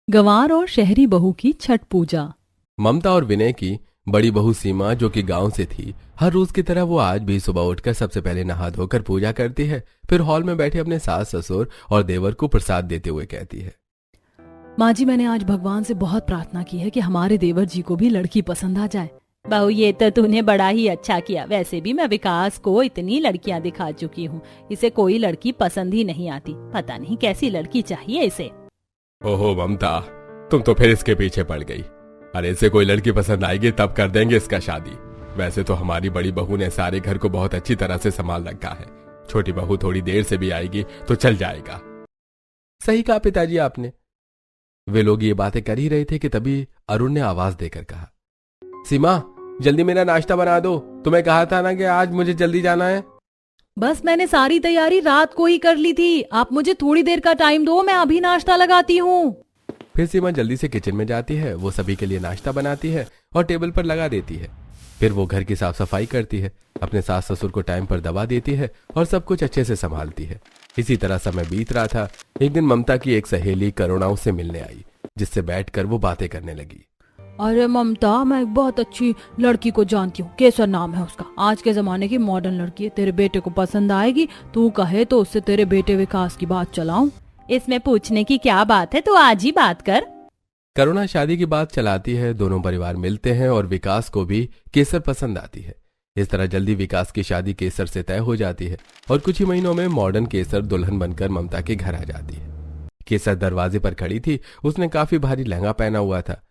गंवार और शहरी बहू की छठ पूजा। ममता और विनय की बड़ी बहू सीमा, जो कि गांव से थी, हर रोज की तरह वो आज भी सुबह उठकर सबसे पहले नहा धोकर पूजा करती है। फिर हॉल में बैठे अपने सास ससुर और देवर को प्रसाद देते हुए कहती है, माँ जी, मैंने आज भगवान से बहुत प्रार्थना की है कि हमारे देवर जी को भी लड़की पसंद आ जाए। बहू, ये तो तूने बड़ा ही अच्छा किया। वैसे भी मैं विकास को इतनी लड़कियां दिखा चुकी हूँ, इसे कोई लड़की पसंद ही नहीं आती। पता नहीं कैसी लड़की चाहिए इसे। ओहो ममता, तुम तो फिर इसके पीछे पड़ गई। अरे इसे कोई लड़की पसंद आएगी तब कर देंगे इसका शादी। वैसे तो हमारी बड़ी बहू ने सारे घर को बहुत अच्छी तरह से संभाल रखा है। छोटी बहू थोड़ी देर से भी आएगी तो चल जाएगा। सही कहा पिताजी आपने। वे लोग ये बातें कर ही रहे थे कि तभी अरुण ने आवाज देकर कहा, सीमा, जल्दी मेरा नाश्ता बना दो। तुम्हें कहा था ना कि आज मुझे जल्दी जाना है। बस मैंने सारी तैयारी रात को ही कर ली थी। आप मुझे थोड़ी देर का टाइम दो, मैं अभी नाश्ता लगाती हूँ। फिर सीमा जल्दी से किचन में जाती है। वो सभी के लिए नाश्ता बनाती है और टेबल पर लगा देती है। फिर वो घर की साफ सफाई करती है, अपने सास ससुर को टाइम पर दवा देती है और सब कुछ अच्छे से संभालती है। इसी तरह समय बीत रहा था। एक दिन ममता की एक सहेली करुणा उससे मिलने आई, जिससे बैठकर वो बातें करने लगी। अरे ममता, मैं एक बहुत अच्छी लड़की को जानती हूँ, केसर नाम है उसका। आज के जमाने की मॉडर्न लड़की है, तेरे बेटे को पसंद आएगी। तू कहे तो उससे तेरे बेटे विकास की बात चलाऊं। इसमें पूछने की क्या बात है, तो आज ही बात कर। करुणा शादी की बात चलाती है। दोनों परिवार मिलते हैं और विकास को भी केसर पसंद आती है। इस तरह जल्दी विकास की शादी केसर से तय हो जाती है और कुछ ही महीनों में मॉडर्न केसर दुल्हन बनकर ममता के घर आ जाती है। केसर दरवाजे पर खड़ी थी। उसने काफी भारी लहंगा पहना हुआ था।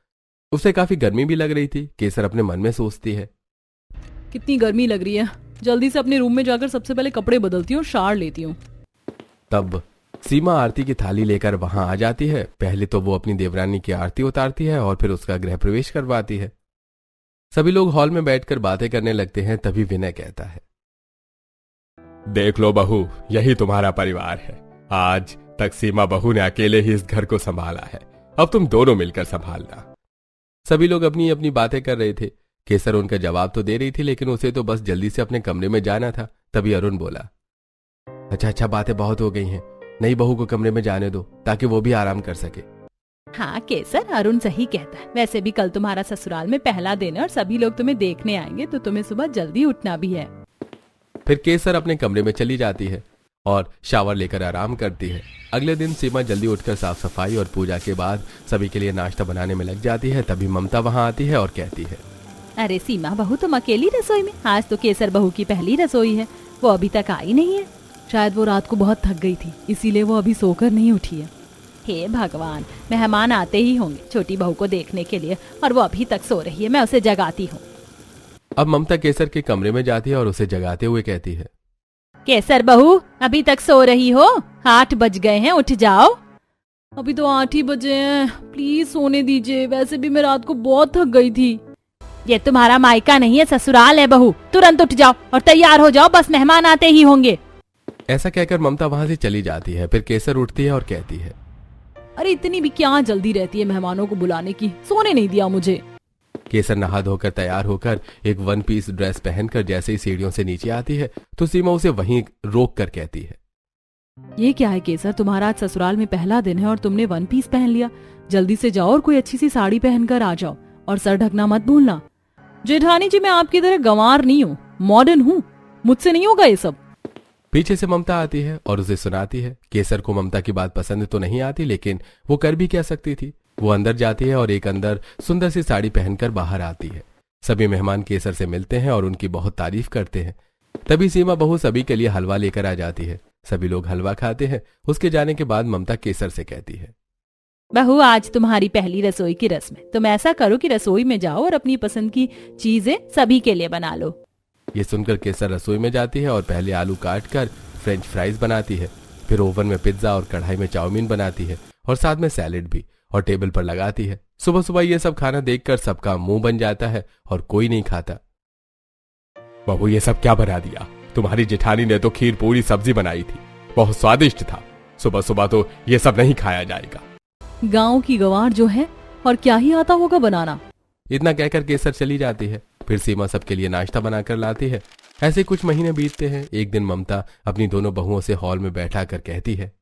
उसे काफी गर्मी भी लग रही थी। केसर अपने मन में सोचती है, कितनी गर्मी लग रही है, जल्दी से अपने रूम में जाकर सबसे पहले कपड़े बदलती हूँ, शावर लेती हूँ। तब सीमा आरती की थाली लेकर वहां आ जाती है। पहले तो वो अपनी देवरानी की आरती उतारती है और फिर उसका गृह प्रवेश करवाती है। सभी लोग हॉल में बैठकर बातें करने लगते हैं। तभी विनय कहता है, देख लो बहू, यही तुम्हारा परिवार है। आज तक सीमा बहू ने अकेले ही इस घर को संभाला है, अब तुम दोनों मिलकर संभालना। सभी लोग अपनी अपनी बातें कर रहे थे। केसर उनका जवाब तो दे रही थी, लेकिन उसे तो बस जल्दी से अपने कमरे में जाना था। तभी अरुण बोला, अच्छा, बातें बहुत हो गई हैं। नई बहू को कमरे में जाने दो ताकि वो भी आराम कर सके। हाँ केसर, अरुण सही कहता है। वैसे भी कल तुम्हारा ससुराल में पहला दिन है और सभी लोग तुम्हें देखने आएंगे, तो तुम्हें सुबह जल्दी उठना भी है। फिर केसर अपने कमरे में चली जाती है और शावर लेकर आराम करती है। अगले दिन सीमा जल्दी उठकर साफ सफाई और पूजा के बाद सभी के लिए नाश्ता बनाने में लग जाती है। तभी ममता वहां आती है और कहती है, अरे सीमा बहू, तुम अकेली रसोई में? आज तो केसर बहू की पहली रसोई है, वो अभी तक आई नहीं है। शायद वो रात को बहुत थक गई थी, इसीलिए वो अभी सोकर नहीं उठी है। हे भगवान, मेहमान आते ही होंगे छोटी बहू को देखने के लिए, और वो अभी तक सो रही है। मैं उसे जगाती हूँ। अब ममता केसर के कमरे में जाती है और उसे जगाते हुए कहती है, केसर बहू, अभी तक सो रही हो? 8 बज गए हैं, उठ जाओ। अभी तो 8 ही बजे हैं, प्लीज सोने दीजिए। वैसे भी मैं रात को बहुत थक गई थी। ये तुम्हारा मायका नहीं है, ससुराल है बहू। तुरंत उठ जाओ और तैयार हो जाओ, बस मेहमान आते ही होंगे। ऐसा कहकर ममता वहां से चली जाती है। फिर केसर उठती है और कहती है, अरे इतनी भी क्या जल्दी रहती है मेहमानों को बुलाने की, सोने नहीं दिया मुझे। केसर नहा धोकर तैयार होकर एक 1 पीस ड्रेस पहनकर जैसे ही सीढ़ियों से नीचे आती है तो सीमा उसे वहीं रोक कर कहती है, ये क्या है केसर, तुम्हारा आज ससुराल में पहला दिन है और तुमने 1 पीस पहन लिया। जल्दी से जाओ और कोई अच्छी सी साड़ी पहनकर आ जाओ और सर ढकना मत भूलना। जेठानी जी, मैं आपकी तरह गंवार नहीं हूँ, मॉडर्न हूँ, मुझसे नहीं होगा ये सब। पीछे से ममता आती है और उसे सुनाती है। केसर को ममता की बात पसंद तो नहीं आती, लेकिन वो कर भी क्या सकती थी। वो अंदर जाती है और एक अंदर सुंदर सी साड़ी पहनकर बाहर आती है। सभी मेहमान केसर से मिलते हैं और उनकी बहुत तारीफ करते हैं। तभी सीमा बहू सभी के लिए हलवा लेकर आ जाती है। सभी लोग हलवा खाते हैं। उसके जाने के बाद ममता केसर से कहती है, बहू, आज तुम्हारी पहली रसोई की रस्म है। तुम ऐसा करो कि रसोई में जाओ और अपनी पसंद की चीजें सभी के लिए बना लो। ये सुनकर केसर रसोई में जाती है और पहले आलू काट कर फ्रेंच फ्राइज बनाती है। फिर ओवन में पिज्जा और कढ़ाई में चाउमीन बनाती है और साथ में सैलेड भी, और टेबल पर लगाती है। सुबह सुबह ये सब खाना देखकर सबका मुंह बन जाता है और कोई नहीं खाता। बहू, ये सब क्या बना दिया? तुम्हारी जेठानी ने तो खीर पूरी सब्जी बनाई थी, बहुत स्वादिष्ट था। सुबह सुबह तो ये सब नहीं खाया जाएगा। गांव की गंवार जो है, और क्या ही आता होगा बनाना। इतना कहकर केसर चली जाती है। फिर सीमा सबके लिए नाश्ता बनाकर लाती है। ऐसे कुछ महीने बीतते हैं। एक दिन ममता अपनी दोनों बहुओं से हॉल में बैठा कर कहती है,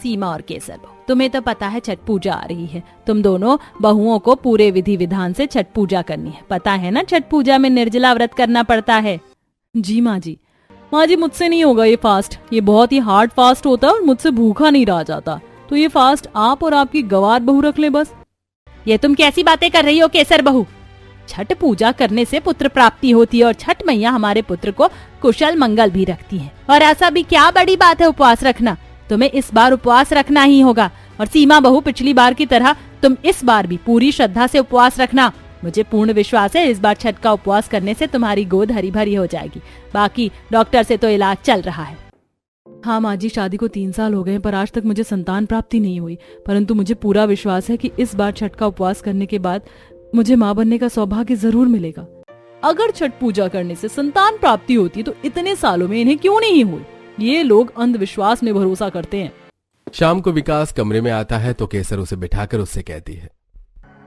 सीमा और केसर बहू, तुम्हें तो पता है छठ पूजा आ रही है। तुम दोनों बहुओं को पूरे विधि विधान से छठ पूजा करनी है। पता है ना, छठ पूजा में निर्जला व्रत करना पड़ता है। जी माँ जी। माँ जी, मुझसे नहीं होगा ये फास्ट। ये बहुत ही हार्ड फास्ट होता है और मुझसे भूखा नहीं रहा जाता। तो ये फास्ट आप और आपकी गवार बहू रख ले बस। ये तुम कैसी बातें कर रही हो केसर बहू? छठ पूजा करने से पुत्र प्राप्ति होती है और छठ मैया हमारे पुत्र को कुशल मंगल भी रखती है। और ऐसा भी क्या बड़ी बात है उपवास रखना? तुम्हें इस बार उपवास रखना ही होगा। और सीमा बहू, पिछली बार की तरह तुम इस बार भी पूरी श्रद्धा से उपवास रखना। मुझे पूर्ण विश्वास है इस बार छठ का उपवास करने से तुम्हारी गोद हरी भरी हो जाएगी। बाकी डॉक्टर से तो इलाज चल रहा है। हाँ माँ जी, शादी को 3 साल हो गए पर आज तक मुझे संतान प्राप्ति नहीं हुई। परंतु मुझे पूरा विश्वास है कि इस बार छठ का उपवास करने के बाद मुझे माँ बनने का सौभाग्य जरूर मिलेगा। अगर छठ पूजा करने से संतान प्राप्ति होती तो इतने सालों में इन्हें क्यों नहीं हुई? ये लोग अंधविश्वास में भरोसा करते हैं। शाम को विकास कमरे में आता है तो केसर उसे बिठाकर उससे कहती है,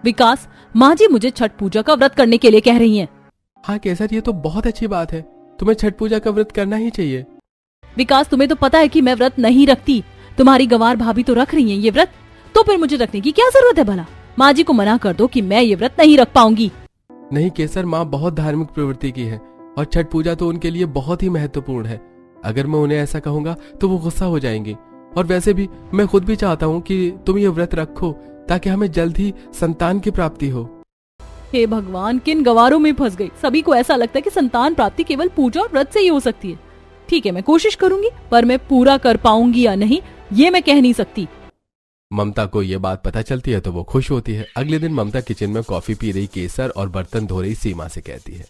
विकास, माँ जी मुझे छठ पूजा का व्रत करने के लिए कह रही हैं। हाँ केसर, ये तो बहुत अच्छी बात है। तुम्हें छठ पूजा का व्रत करना ही चाहिए। विकास, तुम्हें तो पता है कि मैं व्रत नहीं रखती। तुम्हारी गंवार भाभी तो रख रही हैं ये व्रत, तो फिर मुझे रखने की क्या जरूरत है भला? माँ जी को मना कर दो कि मैं ये व्रत नहीं रख पाऊंगी। नहीं केसर, माँ बहुत धार्मिक प्रवृत्ति की है और छठ पूजा तो उनके लिए बहुत ही महत्वपूर्ण है। अगर मैं उन्हें ऐसा कहूंगा तो वो गुस्सा हो जाएंगे। और वैसे भी मैं खुद भी चाहता हूँ कि तुम ये व्रत रखो ताकि हमें जल्द ही संतान की प्राप्ति हो। हे भगवान, किन गवारों में फंस गई। सभी को ऐसा लगता है कि संतान प्राप्ति केवल पूजा और व्रत से ही हो सकती है। ठीक है, मैं कोशिश करूंगी, पर मैं पूरा कर पाऊंगी या नहीं ये मैं कह नहीं सकती। ममता को ये बात पता चलती है तो वो खुश होती है। अगले दिन ममता किचन में कॉफी पी रही केसर और बर्तन धो रही सीमा से कहती है,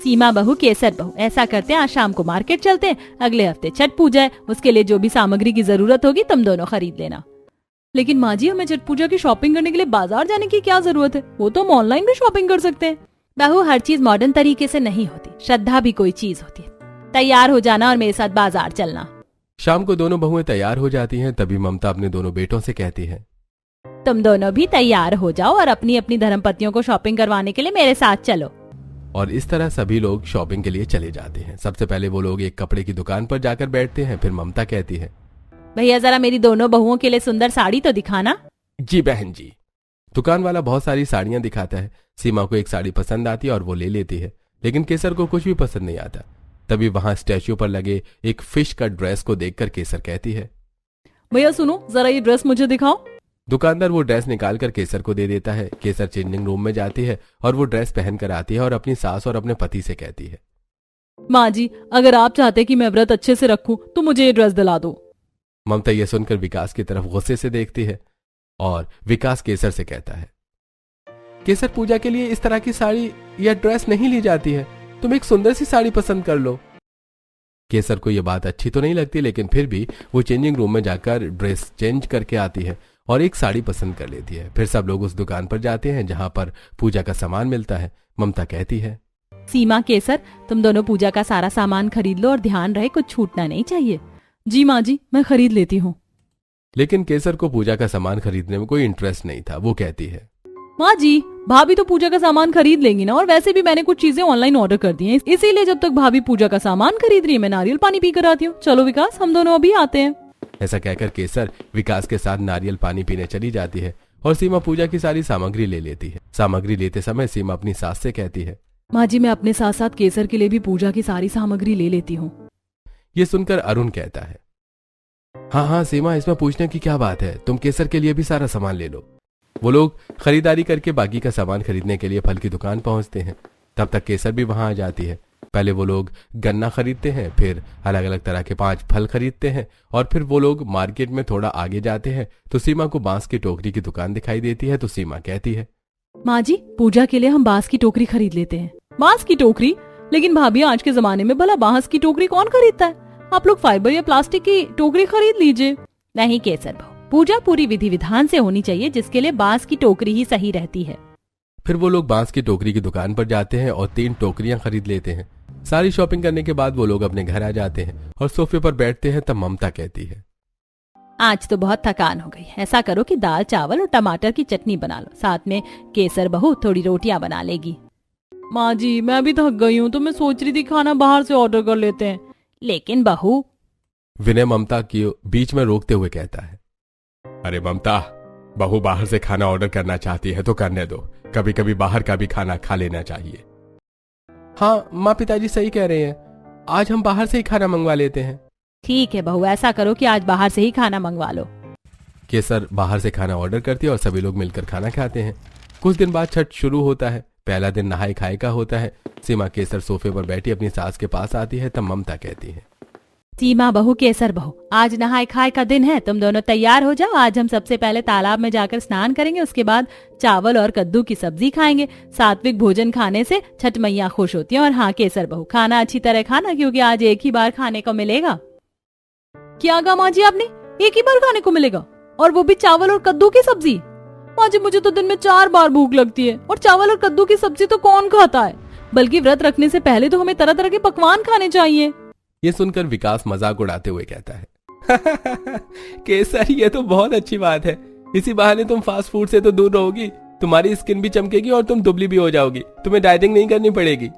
सीमा बहू, केसर बहू, ऐसा करते हैं आज शाम को मार्केट चलते हैं। अगले हफ्ते छठ पूजा है, उसके लिए जो भी सामग्री की जरूरत होगी तुम दोनों खरीद लेना। लेकिन माँ जी, हमें छठ पूजा की शॉपिंग करने के लिए बाजार जाने की क्या जरूरत है? वो तो हम ऑनलाइन भी शॉपिंग कर सकते हैं। बहू, हर चीज मॉडर्न तरीके से नहीं होती। श्रद्धा भी कोई चीज होती है। तैयार हो जाना और मेरे साथ बाजार चलना। शाम को दोनों बहुएं तैयार हो जाती हैं। तभी ममता अपने दोनों बेटों से कहती है, तुम दोनों भी तैयार हो जाओ और अपनी अपनी धर्मपत्नियों को शॉपिंग करवाने के लिए मेरे साथ चलो। और इस तरह सभी लोग शॉपिंग के लिए चले जाते हैं। सबसे पहले वो लोग एक कपड़े की दुकान पर जाकर बैठते हैं। फिर ममता कहती है, भैया जरा मेरी दोनों बहुओं के लिए सुंदर साड़ी तो दिखाना। जी बहन जी। दुकान वाला बहुत सारी साड़ियां दिखाता है। सीमा को एक साड़ी पसंद आती है और वो ले लेती है, लेकिन केसर को कुछ भी पसंद नहीं आता। तभी वहां स्टैच्यू पर लगे एक फिश का ड्रेस को देखकर केसर कहती है, भैया सुनो, जरा ये ड्रेस मुझे दिखाओ। दुकानदार वो ड्रेस निकालकर केसर को दे देता है। केसर चेंजिंग रूम में जाती है और वो ड्रेस पहनकर आती है और अपनी सास और अपने पति से कहती है, माँ जी, अगर आप चाहते कि मैं व्रत अच्छे से रखूं तो मुझे ये ड्रेस दिला दो। ममता ये सुनकर विकास की तरफ गुस्से से देखती है और विकास केसर से कहता है, केसर, पूजा के लिए इस तरह की साड़ी या ड्रेस नहीं ली जाती है। तुम एक सुंदर सी साड़ी पसंद कर लो। केसर को यह बात अच्छी तो नहीं लगती, लेकिन फिर भी वो चेंजिंग रूम में जाकर ड्रेस चेंज करके आती है और एक साड़ी पसंद कर लेती है। फिर सब लोग उस दुकान पर जाते हैं जहां पर पूजा का सामान मिलता है। ममता कहती है, सीमा, केसर, तुम दोनों पूजा का सारा सामान खरीद लो और ध्यान रहे कुछ छूटना नहीं चाहिए। जी माँ जी, मैं खरीद लेती हूँ। लेकिन केसर को पूजा का सामान खरीदने में कोई इंटरेस्ट नहीं था। वो कहती है, माँ जी, भाभी तो पूजा का सामान खरीद लेंगी ना, और वैसे भी मैंने कुछ चीजें ऑनलाइन ऑर्डर कर दी हैं, इसीलिए जब तक भाभी पूजा का सामान खरीद रही है मैं नारियल पानी पी कर आती हूँ। चलो विकास, हम दोनों अभी आते हैं। ऐसा कहकर केसर विकास के साथ नारियल पानी पीने चली जाती है और सीमा पूजा की सारी सामग्री ले लेती है। सामग्री लेते समय सीमा अपनी सास से कहती है, माँ जी, मैं अपने साथ साथ केसर के लिए भी पूजा की सारी सामग्री ले लेती हूँ। ये सुनकर अरुण कहता है, हाँ हाँ सीमा, इसमें पूछने की क्या बात है, तुम केसर के लिए भी सारा सामान ले लो। वो लोग खरीदारी करके बाकी का सामान खरीदने के लिए फल की दुकान पहुंचते हैं। तब तक केसर भी वहां आ जाती है। पहले वो लोग गन्ना खरीदते हैं, फिर अलग अलग तरह के 5 फल खरीदते हैं और फिर वो लोग मार्केट में थोड़ा आगे जाते हैं तो सीमा को बांस की टोकरी की दुकान दिखाई देती है। तो सीमा कहती है, माँ जी, पूजा के लिए हम बांस की टोकरी खरीद लेते हैं। बांस की टोकरी? लेकिन भाभी, आज के जमाने में भला बांस की टोकरी कौन खरीदता है? आप लोग फाइबर या प्लास्टिक की टोकरी खरीद लीजिए। नहीं केसर बहू, पूजा पूरी विधि विधान से होनी चाहिए, जिसके लिए बांस की टोकरी ही सही रहती है। फिर वो लोग बांस की टोकरी की दुकान पर जाते हैं और 3 टोकरियां खरीद लेते हैं। सारी शॉपिंग करने के बाद वो लोग अपने घर आ जाते हैं और सोफे पर बैठते हैं। तब ममता कहती है, आज तो बहुत थकान हो गई, ऐसा करो कि दाल चावल और टमाटर की चटनी बना लो, साथ में केसर बहू थोड़ी रोटियां बना लेगी। माँ जी, मैं भी थक गई हूँ तो मैं सोच रही थी खाना बाहर से ऑर्डर कर लेते हैं। लेकिन बहू, विनय ममता की बीच में रोकते हुए कहता है, अरे ममता, बहू बाहर से खाना ऑर्डर करना चाहती है तो करने दो, कभी कभी बाहर का भी खाना खा लेना चाहिए। हाँ माँ, पिताजी सही कह रहे हैं, आज हम बाहर से ही खाना मंगवा लेते हैं। ठीक है बहू, ऐसा करो कि आज बाहर से ही खाना मंगवा लो। केसर बाहर से खाना ऑर्डर करती है और सभी लोग मिलकर खाना खाते हैं। कुछ दिन बाद छठ शुरू होता है। पहला दिन नहाए खाए का होता है। सीमा केसर सोफे पर बैठी अपनी सास के पास आती है। तब ममता कहती है, सीमा बहू, केसर बहू, आज नहाए खाए का दिन है, तुम दोनों तैयार हो जाओ। आज हम सबसे पहले तालाब में जाकर स्नान करेंगे, उसके बाद चावल और कद्दू की सब्जी खाएंगे। सात्विक भोजन खाने से छठ मैया खुश होती है। और हाँ केसर बहू, खाना अच्छी तरह खाना, क्योंकि आज एक ही बार खाने को मिलेगा। क्या कहा माँ जी आपने? एक ही बार खाने को मिलेगा, और वो भी चावल और कद्दू की सब्जी? माँ जी, मुझे तो दिन में 4 बार भूख लगती है, और चावल और कद्दू की सब्जी तो कौन खाता है? बल्कि व्रत रखने से पहले तो हमें तरह तरह के पकवान खाने चाहिए। ये सुनकर विकास मजाक उड़ाते हुए कहता है, केसर, ये तो बहुत अच्छी बात है। इसी बहाने तुम फास्ट फूड से तो दूर रहोगी, तुम्हारी स्किन भी चमकेगी और तुम दुबली भी हो जाओगी। तुम्हें डाइटिंग नहीं करनी पड़ेगी।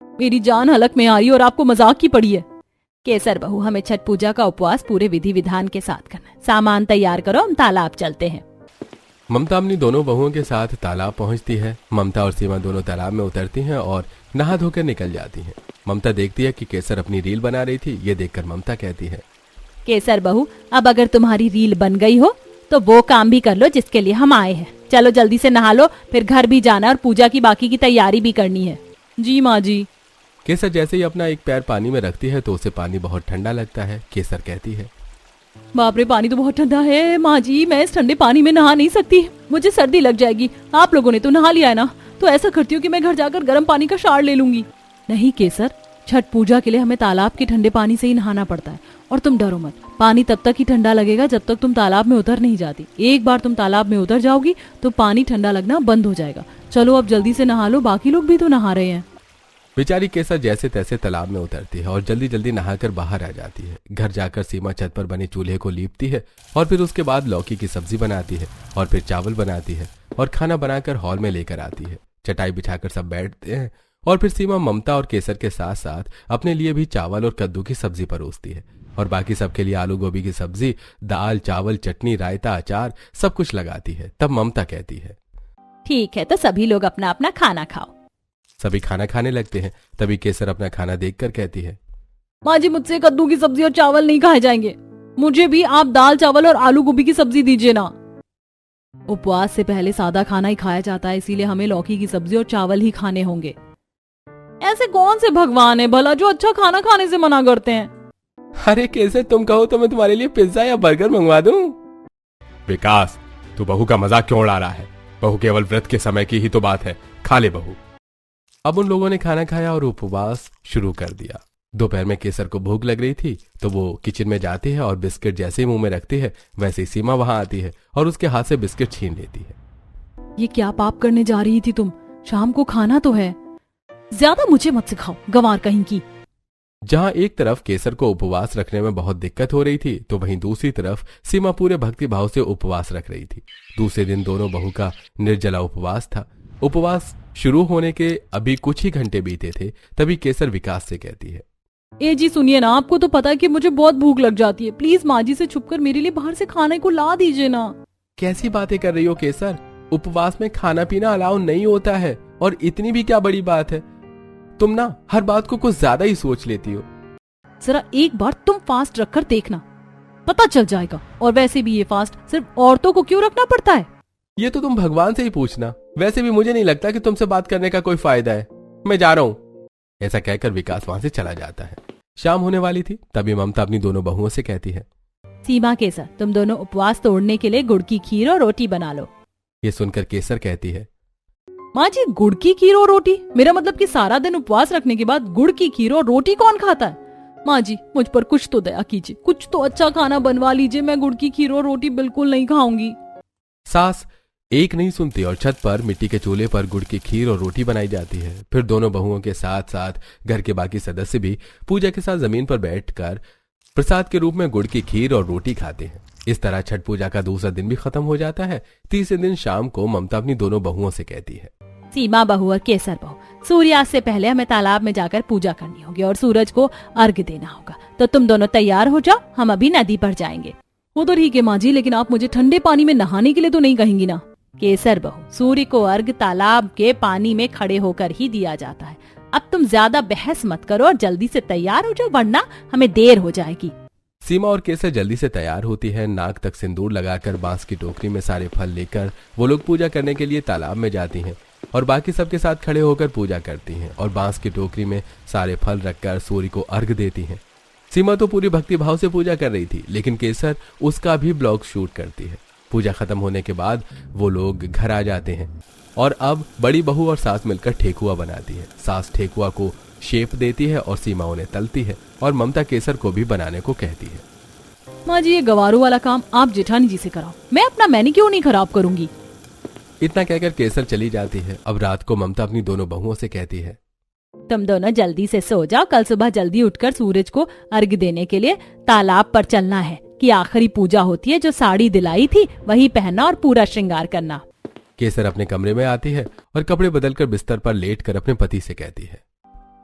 मेरी जान हलक में आ रही है और आपको मजाक की पड़ी है। केसर बहू, हमें छठ पूजा का उपवास पूरे विधि विधान के साथ करना है। सामान तैयार करो, हम तालाब चलते हैं। ममता अपनी दोनों बहुओं के साथ तालाब पहुंचती है। ममता और सीमा दोनों तालाब में उतरती हैं और नहा धोकर निकल जाती हैं। ममता देखती है कि केसर अपनी रील बना रही थी। ये देखकर ममता कहती है, केसर बहू, अब अगर तुम्हारी रील बन गई हो तो वो काम भी कर लो जिसके लिए हम आए हैं। चलो जल्दी से नहा लो, फिर घर भी जाना और पूजा की बाकी की तैयारी भी करनी है। जी माँ जी। केसर जैसे ही अपना एक पैर पानी में रखती है तो उसे पानी बहुत ठंडा लगता है। केसर कहती है, बाप रे, पानी तो बहुत ठंडा है। माँ जी, मैं इस ठंडे पानी में नहा नहीं सकती, मुझे सर्दी लग जाएगी। आप लोगों ने तो नहा लिया है ना, तो ऐसा करती हूँ कि मैं घर जाकर गर्म पानी का शावर ले लूंगी। नहीं केसर, छठ पूजा के लिए हमें तालाब के ठंडे पानी से ही नहाना पड़ता है। और तुम डरो मत, पानी तब तक ही ठंडा लगेगा जब तक तुम तालाब में उतर नहीं जाती। एक बार तुम तालाब में उतर जाओगी तो पानी ठंडा लगना बंद हो जाएगा। चलो अब जल्दी से नहा लो, बाकी लोग भी तो नहा रहे हैं। बेचारी केसर जैसे तैसे तालाब में उतरती है और जल्दी जल्दी नहाकर बाहर आ जाती है। घर जाकर सीमा छत पर बने चूल्हे को लीपती है और फिर उसके बाद लौकी की सब्जी बनाती है और फिर चावल बनाती है और खाना बनाकर हॉल में लेकर आती है। चटाई बिछाकर सब बैठते हैं और फिर सीमा ममता और केसर के साथ साथ अपने लिए भी चावल और कद्दू की सब्जी परोसती है और बाकी सबके लिए आलू गोभी की सब्जी, दाल, चावल, चटनी, रायता, अचार सब कुछ लगाती है। तब ममता कहती है, ठीक है, तो सभी लोग अपना अपना खाना खाओ। सभी खाना खाने लगते हैं। तभी केसर अपना खाना देखकर कहती है, माँ जी, मुझसे कद्दू की सब्जी और चावल नहीं खाए जाएंगे, मुझे भी आप दाल, चावल और आलू गोभी की सब्जी दीजिए ना। उपवास से पहले सादा खाना ही खाया जाता है, इसीलिए हमें लौकी की सब्जी और चावल ही खाने होंगे। ऐसे कौन से भगवान है भला जो अच्छा खाना खाने से मना करते हैं? अरे केसर, तुम कहो तो मैं तुम्हारे लिए पिज्जा या बर्गर मंगवा दूं। विकास, तू बहू का मजाक क्यों उड़ा रहा है? बहू केवल व्रत के समय की ही तो बात है, खा ले बहू। अब उन लोगों ने खाना खाया और उपवास शुरू कर दिया। दोपहर में केसर को भूख लग रही थी तो वो किचन में जाती है और बिस्किट जैसे ही मुंह में रखती है वैसे ही सीमा वहां आती है और उसके हाथ से बिस्किट छीन लेती है। ये क्या पाप करने जा रही थी तुम? शाम को खाना तो है, ज्यादा मुझे मत सिखाओ, गंवार कहीं की। जहां एक तरफ केसर को उपवास रखने में बहुत दिक्कत हो रही थी तो वहीं दूसरी तरफ सीमा पूरे भक्ति भाव से उपवास रख रही थी। दूसरे दिन दोनों बहू का निर्जला उपवास था। उपवास शुरू होने के अभी कुछ ही घंटे बीते थे तभी केसर विकास से कहती है, ए जी सुनिए ना, आपको तो पता है कि मुझे बहुत भूख लग जाती है, प्लीज माँ जी से छुपकर मेरे लिए बाहर से खाने को ला दीजिए ना। कैसी बातें कर रही हो केसर? उपवास में खाना पीना अलाउ नहीं होता है और इतनी भी क्या बड़ी बात है? तुम ना हर बात को कुछ ज्यादा ही सोच लेती हो। जरा एक बार तुम फास्ट रखकर देखना, पता चल जाएगा। और वैसे भी ये फास्ट सिर्फ औरतों को क्यों रखना पड़ता है? ये तो तुम भगवान से ही पूछना। वैसे भी मुझे नहीं लगता कि तुमसे बात करने का कोई फायदा है, मैं जा रहा हूँ। ऐसा कहकर विकास वहां से चला जाता है। शाम होने वाली थी तभी ममता अपनी दोनों बहुओं से कहती है, सीमा, केसर, तुम दोनों उपवास तोड़ने के लिए गुड़ की खीर और रोटी बना लो। ये सुनकर केसर कहती है, माँ जी, गुड़ की खीर और रोटी? मेरा मतलब कि सारा दिन उपवास रखने के बाद गुड़ की खीर और रोटी कौन खाता है? माँ जी, मुझ पर कुछ तो दया कीजिए, कुछ तो अच्छा खाना बनवा लीजिए, मैं गुड़ की खीर और रोटी बिल्कुल नहीं खाऊंगी। सास एक नहीं सुनती और छत पर मिट्टी के चूल्हे पर गुड़ की खीर और रोटी बनाई जाती है। फिर दोनों बहुओं के साथ साथ घर के बाकी सदस्य भी पूजा के साथ जमीन पर बैठकर प्रसाद के रूप में गुड़ की खीर और रोटी खाते हैं। इस तरह छठ पूजा का दूसरा दिन भी खत्म हो जाता है। तीसरे दिन शाम को ममता अपनी दोनों बहुओं से कहती है, सीमा बहू और केसर बहू, सूर्यास्त से पहले हमें तालाब में जाकर पूजा करनी होगी और सूरज को अर्घ्य देना होगा। तो तुम दोनों तैयार हो जाओ, हम अभी नदी पर जाएंगे। वो तो ठीक है माँ जी, लेकिन आप मुझे ठंडे पानी में नहाने के लिए तो नहीं कहेंगी ना। केसर बहू, सूर्य को अर्घ तालाब के पानी में खड़े होकर ही दिया जाता है। अब तुम ज्यादा बहस मत करो और जल्दी से तैयार हो जाओ, वरना हमें देर हो जाएगी। सीमा और केसर जल्दी से तैयार होती है। नाक तक सिंदूर लगाकर बांस की टोकरी में सारे फल लेकर वो लोग पूजा करने के लिए तालाब में जाती हैं और बाकी सबके साथ खड़े होकर पूजा करती हैं और बांस की टोकरी में सारे फल रखकर सूर्य को अर्घ देती हैं। सीमा तो पूरी भक्ति भाव से पूजा कर रही थी, लेकिन केसर उसका भी ब्लॉग शूट करती है। पूजा खत्म होने के बाद वो लोग घर आ जाते हैं और अब बड़ी बहू और सास मिलकर ठेकुआ बनाती है। सास ठेकुआ को शेप देती है और सीमा उन्हें तलती है और ममता केसर को भी बनाने को कहती है। माँ जी, ये गवारू वाला काम आप जेठानी जी से कराओ, मैं अपना मैनिक्योर नहीं खराब करूंगी। इतना कहकर केसर चली जाती है। अब रात को ममता अपनी दोनों बहुओं से कहती है, तुम दोनों जल्दी से सो जाओ, कल सुबह जल्दी उठकर सूरज को अर्घ देने के लिए तालाब पर चलना है कि आखिरी पूजा होती है। जो साड़ी दिलाई थी वही पहनना और पूरा श्रृंगार करना। केसर अपने कमरे में आती है और कपड़े बदलकर बिस्तर पर लेटकर अपने पति से कहती है,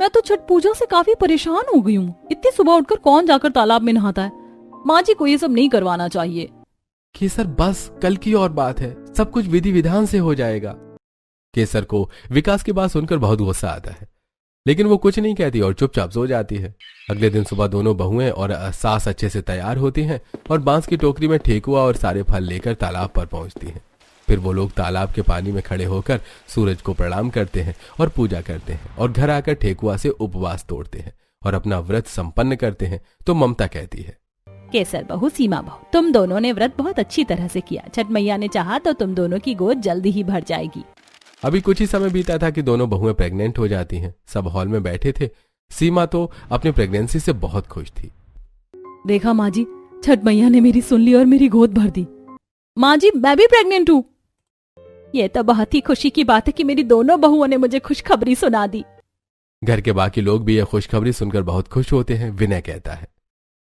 मैं तो छठ पूजा से काफी परेशान हो गई हूँ। इतनी सुबह उठकर कौन जाकर तालाब में नहाता है? माँ जी को ये सब नहीं करवाना चाहिए। केसर बस कल की और बात है, सब कुछ विधि विधान से हो जाएगा। केसर को विकास की बात सुनकर बहुत गुस्सा आता है, लेकिन वो कुछ नहीं कहती और चुपचाप सो जाती है। अगले दिन सुबह दोनों बहुएं और सास अच्छे से तैयार होती हैं और बांस की टोकरी में ठेकुआ और सारे फल लेकर तालाब पर पहुंचती हैं। फिर वो लोग तालाब के पानी में खड़े होकर सूरज को प्रणाम करते हैं और पूजा करते हैं और घर आकर ठेकुआ से उपवास तोड़ते हैं और अपना व्रत संपन्न करते हैं। तो ममता कहती है, केसर बहू, सीमा बहू, तुम दोनों ने व्रत बहुत अच्छी तरह से किया। छठ मैया ने चाहा तो तुम दोनों की गोद जल्दी ही भर जाएगी। अभी कुछ ही समय बीता था कि दोनों बहुएं प्रेग्नेंट हो जाती हैं। सब हॉल में बैठे थे। सीमा तो अपनी प्रेगनेंसी से बहुत खुश थी। देखा माँ जी, छठ मैया ने मेरी सुन ली और मेरी गोद भर दी। माँ जी, मैं भी प्रेग्नेंट हूँ। ये तो बहुत ही खुशी की बात है कि मेरी दोनों बहुओं ने मुझे खुशखबरी सुना दी। घर के बाकी लोग भी यह खुशखबरी सुनकर बहुत खुश होते हैं। विनय कहता है,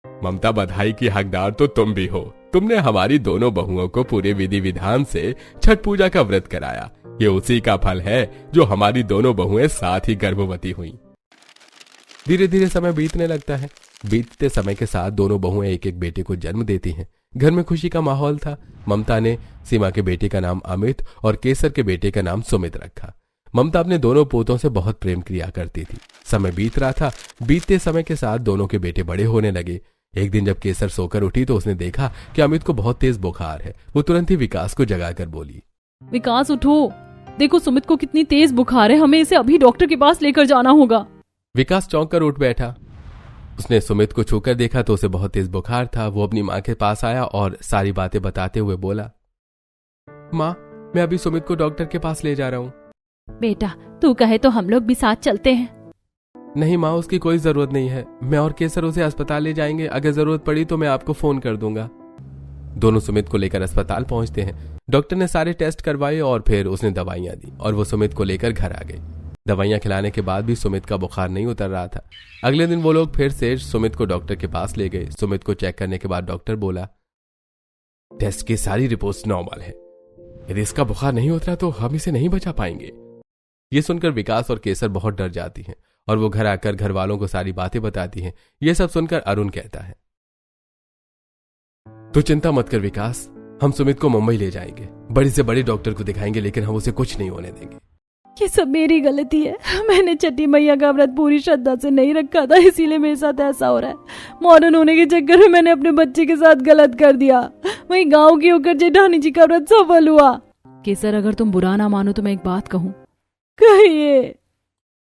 ममता, बधाई की हकदार तो तुम भी हो। तुमने हमारी दोनों बहुओं को पूरे विधि विधान से छठ पूजा का व्रत कराया। ये उसी का फल है जो हमारी दोनों बहुएं साथ ही गर्भवती हुई। धीरे धीरे समय बीतने लगता है। बीतते समय के साथ दोनों बहुएं एक एक बेटे को जन्म देती हैं। घर में खुशी का माहौल था। ममता ने सीमा के बेटे का नाम अमित और केसर के बेटे का नाम सुमित रखा। ममता अपने दोनों पोतों से बहुत प्रेम किया करती थी। समय बीत रहा था। बीतते समय के साथ दोनों के बेटे बड़े होने लगे। एक दिन जब केसर सोकर उठी तो उसने देखा कि अमित को बहुत तेज बुखार है। वो तुरंत ही विकास को जगाकर बोली, विकास उठो, देखो सुमित को कितनी तेज बुखार है, हमें इसे अभी डॉक्टर के पास लेकर जाना होगा। विकास चौंक कर उठ बैठा। उसने सुमित को छूकर देखा तो उसे बहुत तेज बुखार था। वो अपनी माँ के पास आया और सारी बातें बताते हुए बोला, माँ, मैं अभी सुमित को डॉक्टर के पास ले जा रहा हूँ। बेटा, तू कहे तो हम लोग भी साथ चलते हैं। नहीं माँ, उसकी कोई जरूरत नहीं है। मैं और केसर उसे अस्पताल ले जाएंगे। अगर जरूरत पड़ी तो मैं आपको फोन कर दूंगा। दोनों सुमित को लेकर अस्पताल पहुंचते हैं। डॉक्टर ने सारे टेस्ट करवाए और फिर उसने दवाइयां दी और वो सुमित को लेकर घर आ गई। दवाइयां खिलाने के बाद भी सुमित का बुखार नहीं उतर रहा था। अगले दिन वो लोग फिर से सुमित को डॉक्टर के पास ले गए। सुमित को चेक करने के बाद डॉक्टर बोला, टेस्ट की सारी रिपोर्ट्स नॉर्मल है। यदि इसका बुखार नहीं उतरा तो हम इसे नहीं बचा पाएंगे। ये सुनकर विकास और केसर बहुत डर जाती हैं और वो घर आकर घर वालों को सारी बातें बताती हैं। ये सब सुनकर अरुण कहता है, तो चिंता मत कर विकास, हम सुमित को मुंबई ले जाएंगे। बड़े से बड़े डॉक्टर को दिखाएंगे, लेकिन हम उसे कुछ नहीं होने देंगे। ये सब मेरी गलती है। मैंने छठी मैया का व्रत पूरी श्रद्धा से नहीं रखा था, इसीलिए मेरे साथ ऐसा हो रहा है। मॉडर्न होने के चक्कर में मैंने अपने बच्चे के साथ गलत कर दिया। वहीं गांव की होकर जेठानी जी का व्रत सफल हुआ। केसर, अगर तुम बुरा ना मानो तो मैं एक बात कहूँ। कहिए।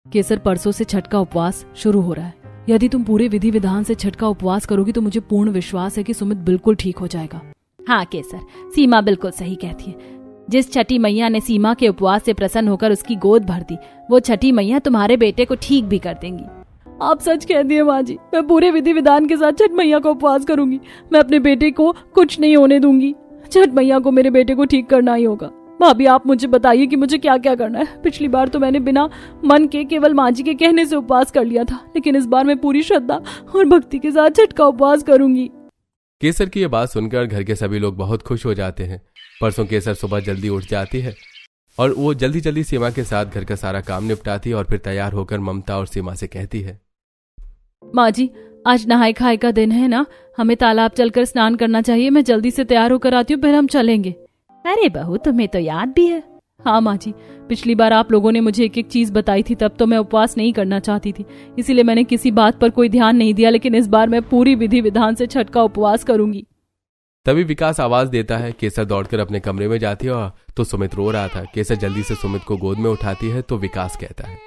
केसर, परसों से छठ का उपवास शुरू हो रहा है। यदि तुम पूरे विधि विधान से छठ का उपवास करोगी तो मुझे पूर्ण विश्वास है कि सुमित बिल्कुल ठीक हो जाएगा। हाँ केसर, सीमा बिल्कुल सही कहती है। जिस छठी मैया ने सीमा के उपवास से प्रसन्न होकर उसकी गोद भर दी, वो छठी मैया तुम्हारे बेटे को ठीक भी कर देंगी। आप सच कहती है माँ जी, मैं पूरे विधि विधान के साथ छठ मैया का उपवास करूंगी। मैं अपने बेटे को कुछ नहीं होने दूंगी। छठ मैया को मेरे बेटे को ठीक करना ही होगा। भाभी, आप मुझे बताइए कि मुझे क्या क्या करना है। पिछली बार तो मैंने बिना मन के केवल माँ जी के कहने से उपवास कर लिया था, लेकिन इस बार मैं पूरी श्रद्धा और भक्ति के साथ छठ का उपवास करूंगी। केसर की यह बात सुनकर घर के सभी लोग बहुत खुश हो जाते हैं। परसों केसर सुबह जल्दी उठ जाती है और वो जल्दी जल्दी सीमा के साथ घर का सारा काम निपटाती है और फिर तैयार होकर ममता और सीमा से कहती है, माँ जी, आज नहाए खाए का दिन है ना, हमें तालाब चलकर स्नान करना चाहिए। मैं जल्दी से तैयार होकर आती हूँ, फिर हम चलेंगे। अरे बहू, तुम्हें तो याद भी है। हाँ माँ जी, पिछली बार आप लोगों ने मुझे एक एक चीज बताई थी, तब तो मैं उपवास नहीं करना चाहती थी, इसीलिए मैंने किसी बात पर कोई ध्यान नहीं दिया, लेकिन इस बार मैं पूरी विधि विधान से छठ का उपवास करूंगी। तभी विकास आवाज देता है। केसर दौड़कर अपने कमरे में जाती है तो सुमित रो रहा था। केसर जल्दी से सुमित को गोद में उठाती है तो विकास कहता है,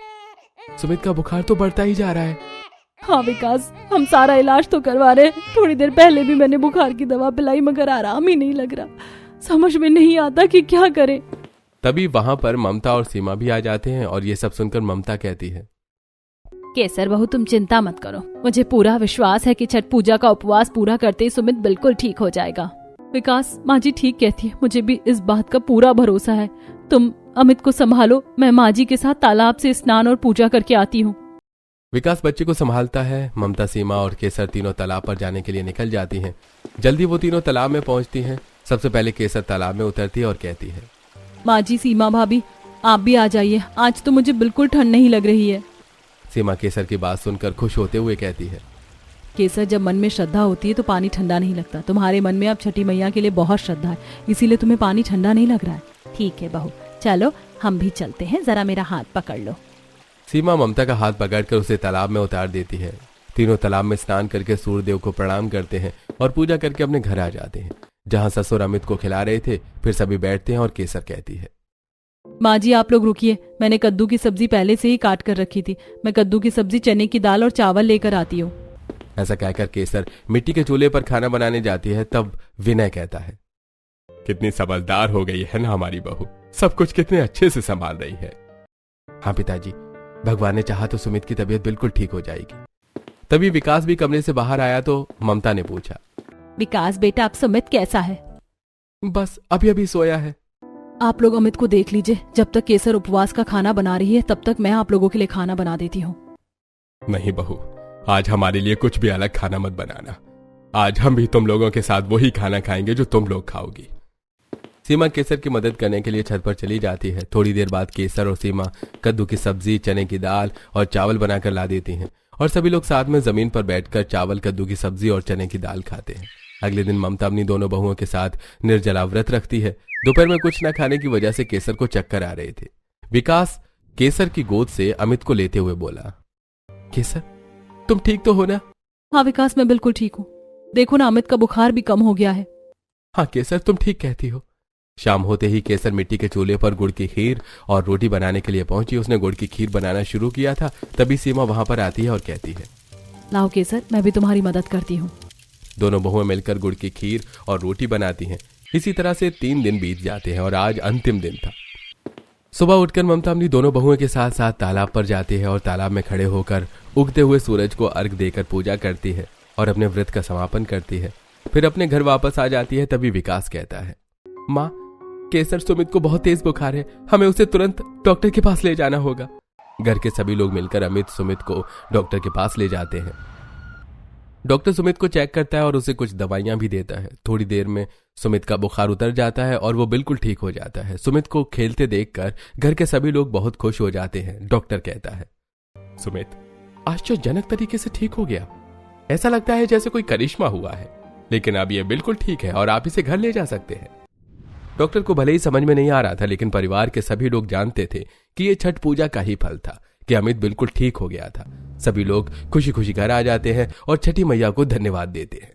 सुमित का बुखार तो बढ़ता ही जा रहा है। हाँ विकास, हम सारा इलाज तो करवा रहे हैं, थोड़ी देर पहले भी मैंने बुखार की दवा पिलाई, मगर आराम ही नहीं लग रहा। समझ में नहीं आता कि क्या करें। तभी वहां पर ममता और सीमा भी आ जाते हैं और ये सब सुनकर ममता कहती है, केसर बहू, तुम चिंता मत करो, मुझे पूरा विश्वास है कि छठ पूजा का उपवास पूरा करते ही सुमित बिल्कुल ठीक हो जाएगा। विकास, माँ जी ठीक कहती है, मुझे भी इस बात का पूरा भरोसा है। तुम अमित को संभालो, मैं माँ जी के साथ तालाब से स्नान और पूजा करके आती हूँ। विकास बच्चे को संभालता है। ममता, सीमा और केसर तीनों तालाब पर जाने के लिए निकल जाती हैं। जल्दी वो तीनों तालाब में पहुंचती हैं। सबसे पहले केसर तालाब में उतरती है और कहती है, माँ जी, सीमा भाभी, आप भी आ जाइए, आज तो मुझे बिल्कुल ठंड नहीं लग रही है। सीमा केसर की बात सुनकर खुश होते हुए कहती है, केसर, जब मन में श्रद्धा होती है तो पानी ठंडा नहीं लगता। तुम्हारे मन में अब छठी मैया के लिए बहुत श्रद्धा है, इसीलिए तुम्हें पानी ठंडा नहीं लग रहा है। ठीक है बहू, चलो हम भी चलते हैं, जरा मेरा हाथ पकड़ लो। सीमा ममता का हाथ पकड़कर उसे तालाब में उतार देती है। तीनों तालाब में स्नान करके सूर्यदेव को प्रणाम करते हैं और पूजा करके अपने घर आ जाते हैं, जहां ससुर अमित को खिला रहे थे। फिर सभी बैठते हैं और केसर कहती है, माँ जी आप लोग रुकिए, मैंने कद्दू की सब्जी पहले से ही काट कर रखी थी। मैं कद्दू की सब्जी, चने की दाल और चावल लेकर आती हूँ। ऐसा कहकर केसर मिट्टी के चूल्हे पर खाना बनाने जाती है। तब विनय कहता है, कितनी समझदार हो गई है ना हमारी बहू, सब कुछ कितने अच्छे से संभाल रही है। हाँ पिताजी, भगवान ने चाहा तो सुमित की तबीयत बिल्कुल ठीक हो जाएगी। तभी विकास भी कमरे से बाहर आया तो ममता ने पूछा, विकास बेटा, अब सुमित कैसा है? बस अभी अभी सोया है। आप लोग अमित को देख लीजिए, जब तक केसर उपवास का खाना बना रही है तब तक मैं आप लोगों के लिए खाना बना देती हूँ। नहीं बहू, आज हमारे लिए कुछ भी अलग खाना मत बनाना। आज हम भी तुम लोगों के साथ वही खाना खाएंगे जो तुम लोग खाओगी। सीमा केसर की मदद करने के लिए छत पर चली जाती है। थोड़ी देर बाद केसर और सीमा कद्दू की सब्जी, चने की दाल और चावल बनाकर ला देती हैं और सभी लोग साथ में जमीन पर बैठकर चावल, कद्दू की सब्जी और चने की दाल खाते हैं। अगले दिन ममता अपनी दोनों बहुओं के साथ निर्जला व्रत रखती है। दोपहर में कुछ न खाने की वजह से केसर को चक्कर आ रहे थे। विकास केसर की गोद से अमित को लेते हुए बोला, केसर तुम ठीक तो हो ना? हाँ विकास, मैं बिल्कुल ठीक हूँ। देखो ना, अमित का बुखार भी कम हो गया है। हाँ केसर, तुम ठीक कहती हो। शाम होते ही केसर मिट्टी के चूल्हे पर गुड़ की खीर और रोटी बनाने के लिए पहुंची। उसने गुड़ की खीर बनाना शुरू किया था। तभी सीमा वहां पर आती है और कहती है, लाओ केसर, मैं भी तुम्हारी मदद करती हूँ। दोनों बहुएं मिलकर गुड़ की खीर और रोटी बनाती हैं। इसी तरह से 3 दिन बीत जाते हैं और आज अंतिम दिन था। सुबह उठकर ममता अपनी दोनों बहुओं के साथ साथ तालाब पर जाती है और तालाब में खड़े होकर उगते हुए सूरज को अर्घ देकर पूजा करती है और अपने व्रत का समापन करती है। फिर अपने घर वापस आ जाती है। तभी विकास कहता है, माँ, केसर सुमित को बहुत तेज बुखार है, हमें उसे तुरंत डॉक्टर के पास ले जाना होगा। घर के सभी लोग मिलकर अमित सुमित को डॉक्टर के पास ले जाते हैं। डॉक्टर सुमित को चेक करता है और उसे कुछ दवाइयां भी देता है। थोड़ी देर में सुमित का बुखार उतर जाता है और वो बिल्कुल ठीक हो जाता है। सुमित को खेलते देखकर घर के सभी लोग बहुत खुश हो जाते हैं। डॉक्टर कहता है, सुमित आश्चर्यजनक तरीके से ठीक हो गया। ऐसा लगता है जैसे कोई करिश्मा हुआ है, लेकिन अब ये बिल्कुल ठीक है और आप इसे घर ले जा सकते हैं। डॉक्टर को भले ही समझ में नहीं आ रहा था, लेकिन परिवार के सभी लोग जानते थे कि ये छठ पूजा का ही फल था कि अमित बिल्कुल ठीक हो गया था। सभी लोग खुशी खुशी घर आ जाते हैं और छठी मैया को धन्यवाद देते हैं।